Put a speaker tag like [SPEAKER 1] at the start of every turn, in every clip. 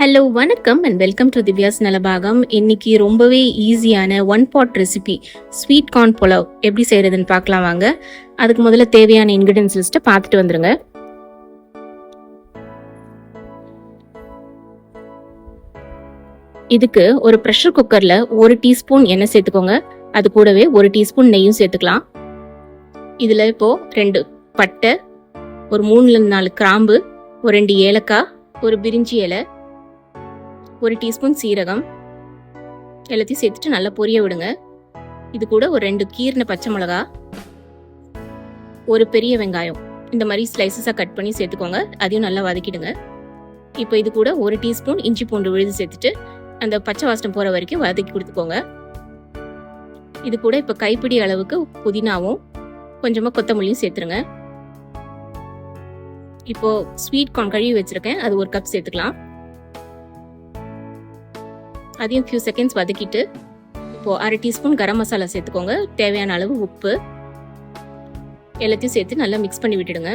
[SPEAKER 1] Hello வணக்கம் and welcome to Divya's Nalabagam. இன்னைக்கு ரொம்பவே ஈஸியான one pot recipe sweet corn pulao எப்படி செய்யறதுன்னு பார்க்கலாம் வாங்க. அதுக்கு முதல்ல தேவையான இன்கிரீடியன்ஸ் லிஸ்ட்டை பார்த்துட்டு வந்துருங்க. இதுக்கு ஒரு ப்ரெஷர் குக்கரில் 1 டீஸ்பூன் எண்ணெய் சேர்த்துக்கோங்க. அது கூடவே 1 டீஸ்பூன் நெய்யும் சேர்த்துக்கலாம். இதில் இப்போது 2 பட்டை, ஒரு 3-4 கிராம்பு, ஒரு 2 ஏலக்காய், ஒரு பிரிஞ்சி இலை, 1 டீஸ்பூன் சீரகம் எல்லாத்தையும் சேர்த்துட்டு நல்லா பொரிய விடுங்க. இது கூட ஒரு 2 கீர்ன பச்சை மிளகா, ஒரு பெரிய வெங்காயம் இந்த மாதிரி ஸ்லைசஸாக கட் பண்ணி சேர்த்துக்கோங்க. அதையும் நல்லா வதக்கிடுங்க. இப்போ இது கூட 1 டீஸ்பூன் இஞ்சி பூண்டு விழுது சேர்த்துட்டு அந்த பச்சை வாசனை போகிற வரைக்கும் வதக்கி கொடுத்துக்கோங்க. இது கூட இப்போ கைப்பிடி அளவுக்கு புதினாவும் கொஞ்சமாக கொத்தமல்லியும் சேர்த்துருங்க. இப்போ ஸ்வீட் கார்ன் கழுவி வச்சிருக்கேன், அது 1 கப் சேர்த்துக்கலாம். அதையும் ஃபியூ செகண்ட்ஸ் வதக்கிட்டு இப்போது 1/2 டீஸ்பூன் கரம் மசாலா சேர்த்துக்கோங்க. தேவையான அளவு உப்பு எல்லாத்தையும் சேர்த்து நல்லா மிக்ஸ் பண்ணி விட்டுடுங்க.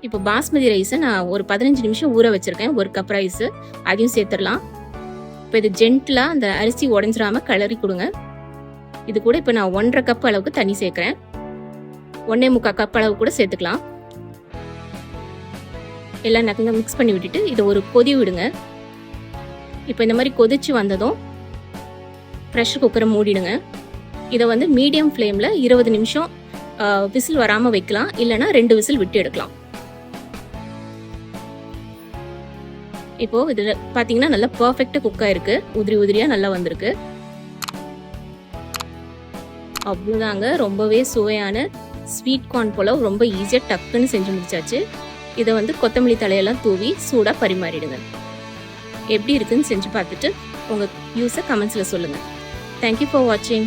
[SPEAKER 1] இப்போ பாஸ்மதி ரைஸை நான் ஒரு 15 நிமிஷம் ஊற வச்சுருக்கேன், 1 கப் ரைஸு, அதையும் சேர்த்துடலாம். இப்போ இது ஜென்டிலாக அந்த அரிசி உடஞ்சிராமல் கிளறி கொடுங்க. இது கூட இப்போ நான் 1.5 கப் அளவுக்கு தண்ணி சேர்க்குறேன். 1.25 கப் அளவு கூட சேர்த்துக்கலாம். எல்லாம் நல்லா மிக்ஸ் பண்ணி விட்டுட்டு இதை ஒரு கொதி விடுங்க. இப்போ இந்த மாதிரி கொதிச்சு வந்ததும் ப்ரெஷர் குக்கரை மூடிடுங்க. இதை வந்து மீடியம் ஃப்ளேமில் 20 நிமிஷம் விசில் வராமல் வைக்கலாம், இல்லைனா 2 விசில் விட்டு எடுக்கலாம். இப்போது இதில் பார்த்தீங்கன்னா நல்லா பர்ஃபெக்டாக குக் ஆயிருக்கு, உதிரி உதிரியாக நல்லா வந்திருக்கு. அவ்வளோதாங்க, ரொம்பவே சுவையான ஸ்வீட் கார்ன் புலாவ் ரொம்ப ஈஸியாக டக்குன்னு செஞ்சு முடிச்சாச்சு. இதை வந்து கொத்தமல்லி தலையெல்லாம் தூவி சூடாக பரிமாறிடுங்க. எப்படி இருக்குன்னு செஞ்சு பார்த்துட்டு உங்கள் வியூஸை கமெண்ட்ஸில் சொல்லுங்கள். தேங்க்யூ ஃபார் வாட்சிங்.